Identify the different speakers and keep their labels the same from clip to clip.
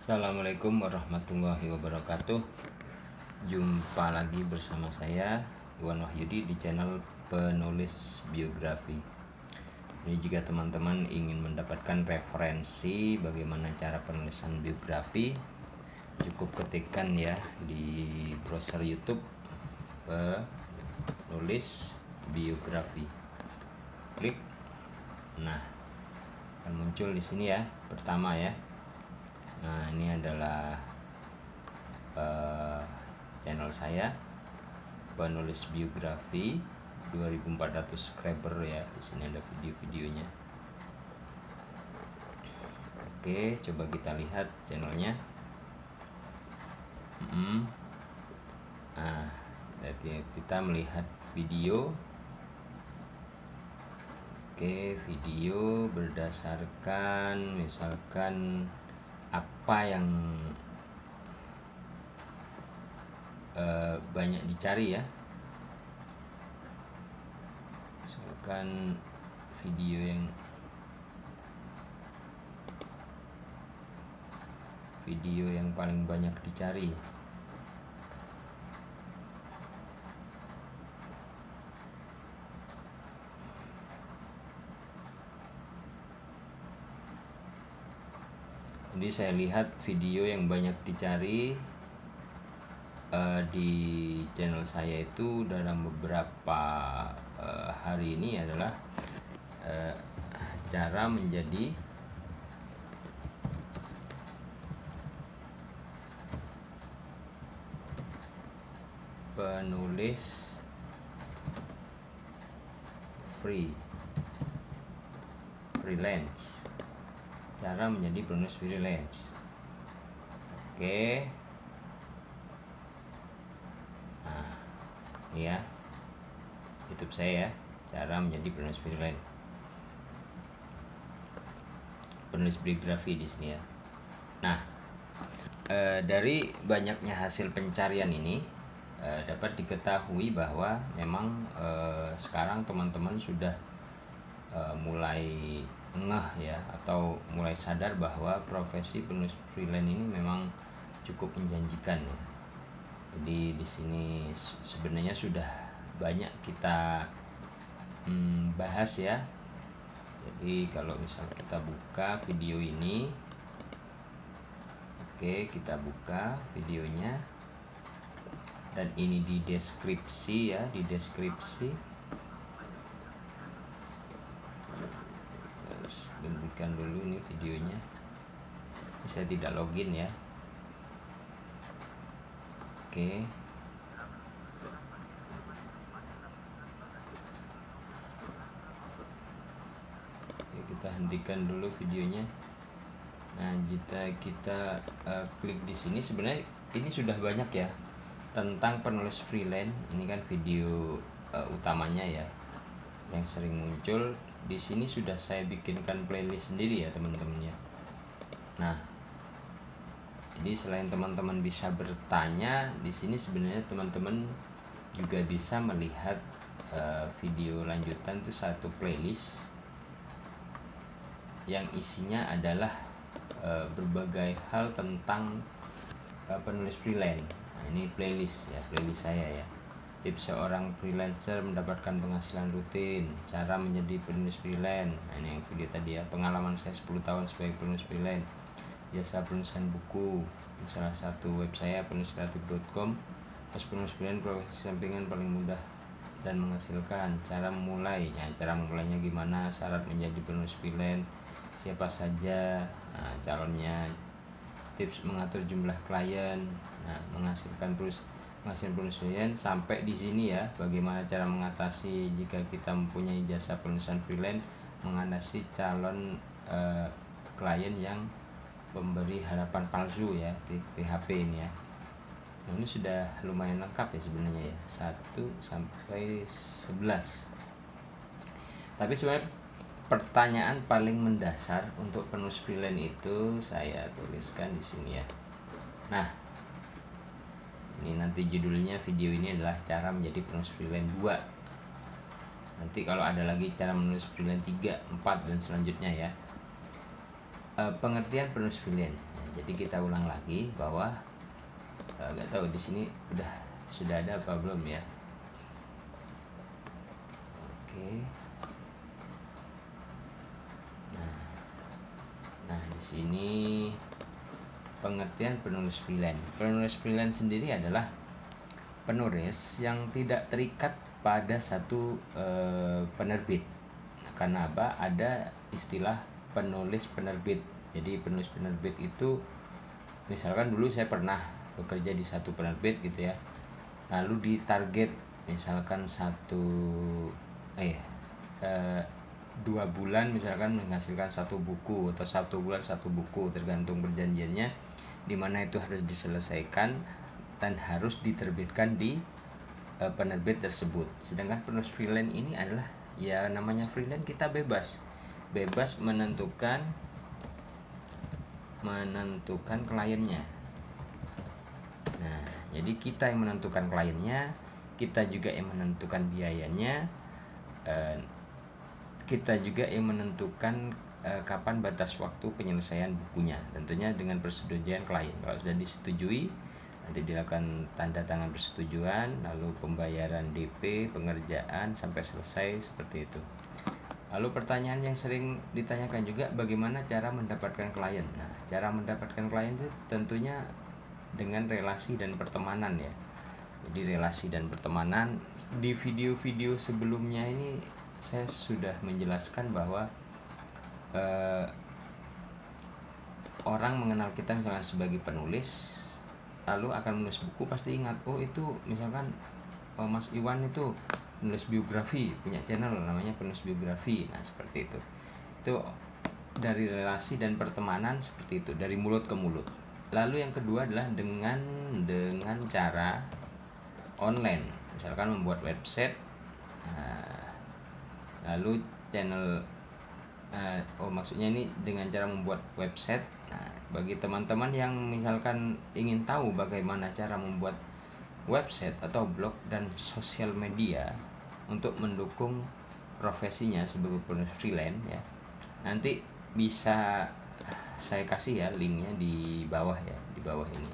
Speaker 1: Assalamualaikum warahmatullahi wabarakatuh. Jumpa lagi bersama saya Iwan Wahyudi di channel Penulis Biografi. Ini jika teman-teman ingin mendapatkan referensi bagaimana cara penulisan biografi, cukup ketikkan ya di browser YouTube Penulis Biografi. Klik. Nah, akan muncul di sini ya. Pertama ya. Nah, ini adalah channel saya Penulis Biografi, 2400 subscriber ya. Di sini ada video-videonya. Oke, coba kita lihat channelnya. Nah, kita melihat video. Oke, video berdasarkan misalkan apa yang banyak dicari ya, misalkan video yang paling banyak dicari. Jadi saya lihat video yang banyak dicari di channel saya itu dalam beberapa hari ini adalah cara menjadi penulis freelance. Cara menjadi penulis freelance. Oke. Nah, ini ya YouTube saya ya, cara menjadi penulis freelance. Penulis biografi di sini ya. Nah, dari banyaknya hasil pencarian ini dapat diketahui bahwa memang sekarang teman-teman sudah mulai ngeh ya, atau mulai sadar bahwa profesi penulis freelance ini memang cukup menjanjikan ya. Jadi di sini sebenarnya sudah banyak kita bahas ya. Jadi kalau misal kita buka video ini, oke, kita buka videonya, dan ini di deskripsi ya, di deskripsi. Harus hentikan dulu nih videonya. Saya tidak login ya. Oke. Kita hentikan dulu videonya. Nah, jika kita klik di sini, sebenarnya ini sudah banyak ya tentang penulis freelance. Ini kan video utamanya ya yang sering muncul. Di sini sudah saya bikinkan playlist sendiri ya teman-teman ya. Nah, jadi selain teman-teman bisa bertanya, di sini sebenarnya teman-teman juga bisa melihat video lanjutan itu satu playlist yang isinya adalah berbagai hal tentang penulis freelance. Nah, ini playlist ya, playlist saya ya. Tips seorang freelancer mendapatkan penghasilan rutin, cara menjadi penulis freelance. Nah, ini yang video tadi ya, pengalaman saya 10 tahun sebagai penulis freelance, jasa penulisan buku di salah satu web saya penuliskreatif.com. Penulis freelance profesi sampingan paling mudah dan menghasilkan. Cara memulai, ya, cara memulainya gimana, syarat menjadi penulis freelance, siapa saja calonnya, tips mengatur jumlah klien, menghasilkan penulis freelance, sampai di sini ya, bagaimana cara mengatasi jika kita mempunyai jasa penulisan freelance, mengatasi calon klien yang pemberi harapan palsu ya, PHP ini ya. Nah, ini sudah lumayan lengkap ya sebenarnya ya, 1 sampai 11. Tapi sebenarnya pertanyaan paling mendasar untuk penulis freelance itu saya tuliskan di sini ya. Nah, ini nanti judulnya video ini adalah cara menjadi penulis freelance 2. Nanti kalau ada lagi cara menulis freelance 3, 4 dan selanjutnya ya. Pengertian penulis freelance. jadi kita ulang lagi bahwa nggak tahu di sini sudah ada apa belum ya. Oke. Nah, di sini pengertian penulis freelance. Penulis freelance sendiri adalah penulis yang tidak terikat pada satu penerbit. Karena apa? Ada istilah penulis penerbit. Jadi penulis penerbit itu, misalkan dulu saya pernah bekerja di satu penerbit gitu ya, lalu ditarget misalkan 2 bulan misalkan menghasilkan 1 buku, atau 1 bulan 1 buku, tergantung perjanjiannya, dimana itu harus diselesaikan dan harus diterbitkan di penerbit tersebut. Sedangkan penulis freelance ini adalah, ya namanya freelance, kita bebas menentukan kliennya. Nah, jadi kita yang menentukan kliennya, kita juga yang menentukan biayanya, kita juga yang menentukan kapan batas waktu penyelesaian bukunya, tentunya dengan persetujuan klien. Kalau sudah disetujui, nanti dilakukan tanda tangan persetujuan, lalu pembayaran DP, pengerjaan sampai selesai, seperti itu. Lalu pertanyaan yang sering ditanyakan juga, bagaimana cara mendapatkan klien? Nah, cara mendapatkan klien itu tentunya dengan relasi dan pertemanan ya. Jadi relasi dan pertemanan, di video-video sebelumnya ini saya sudah menjelaskan bahwa orang mengenal kita misalnya sebagai penulis, lalu akan menulis buku, pasti ingat, oh itu misalkan Mas Iwan itu penulis biografi, punya channel namanya penulis biografi. Nah, seperti itu dari relasi dan pertemanan, seperti itu, dari mulut ke mulut. Lalu yang kedua adalah dengan cara online, misalkan membuat website, lalu channel, maksudnya ini dengan cara membuat website. Nah, bagi teman-teman yang misalkan ingin tahu bagaimana cara membuat website atau blog dan sosial media untuk mendukung profesinya sebagai penulis freelance ya, nanti bisa saya kasih ya linknya di bawah ya, di bawah ini,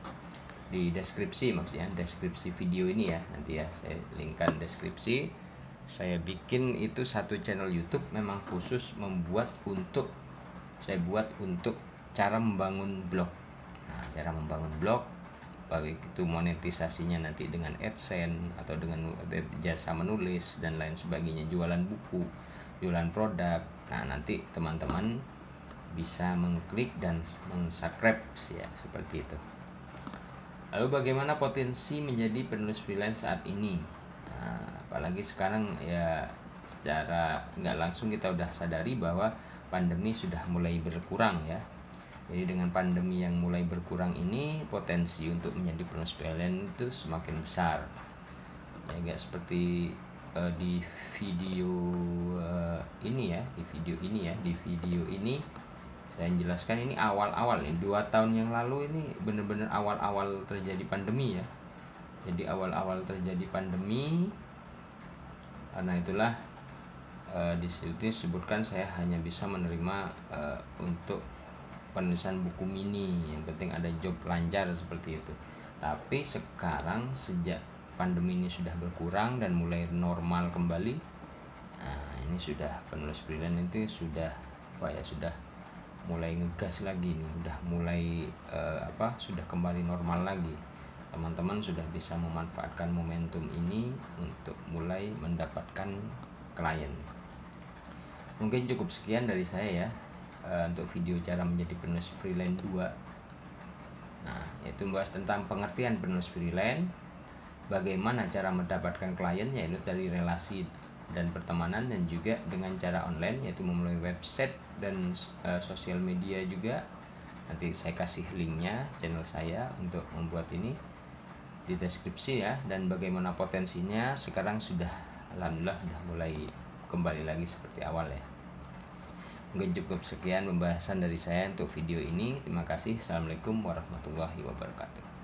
Speaker 1: di deskripsi, maksudnya deskripsi video ini ya, nanti ya saya linkkan deskripsi. Saya bikin itu satu channel YouTube memang khusus saya buat untuk cara membangun blog. Nah, cara membangun blog, baik itu monetisasinya nanti dengan AdSense atau dengan jasa menulis dan lain sebagainya, jualan buku, jualan produk. Nah, nanti teman-teman bisa mengklik dan mensubscribe ya, seperti itu. Lalu bagaimana potensi menjadi penulis freelance saat ini? Nah, apalagi sekarang ya, secara nggak langsung kita udah sadari bahwa pandemi sudah mulai berkurang ya. Jadi dengan pandemi yang mulai berkurang ini, potensi untuk menjadi penulis freelance itu semakin besar. Ya, nggak seperti di video ini ya, di video ini saya jelaskan, ini awal-awal nih, 2 tahun yang lalu ini benar-benar awal-awal terjadi pandemi ya. Jadi awal-awal terjadi pandemi, karena itulah di situ disebutkan saya hanya bisa menerima untuk penulisan buku mini, yang penting ada job lancar, seperti itu. Tapi sekarang sejak pandemi ini sudah berkurang dan mulai normal kembali, nah ini sudah penulis freelance itu sudah mulai ngegas lagi nih, udah mulai sudah kembali normal lagi. Teman-teman sudah bisa memanfaatkan momentum ini untuk mulai mendapatkan klien. Mungkin cukup sekian dari saya ya untuk video cara menjadi penulis freelance 2. Nah, yaitu membahas tentang pengertian penulis freelance, bagaimana cara mendapatkan klien, yaitu dari relasi dan pertemanan, dan juga dengan cara online, yaitu melalui website dan sosial media juga. Nanti saya kasih linknya channel saya untuk membuat ini di deskripsi ya. Dan bagaimana potensinya sekarang sudah, alhamdulillah sudah mulai kembali lagi seperti awal ya. Mungkin cukup sekian pembahasan dari saya untuk video ini. Terima kasih. Assalamualaikum warahmatullahi wabarakatuh.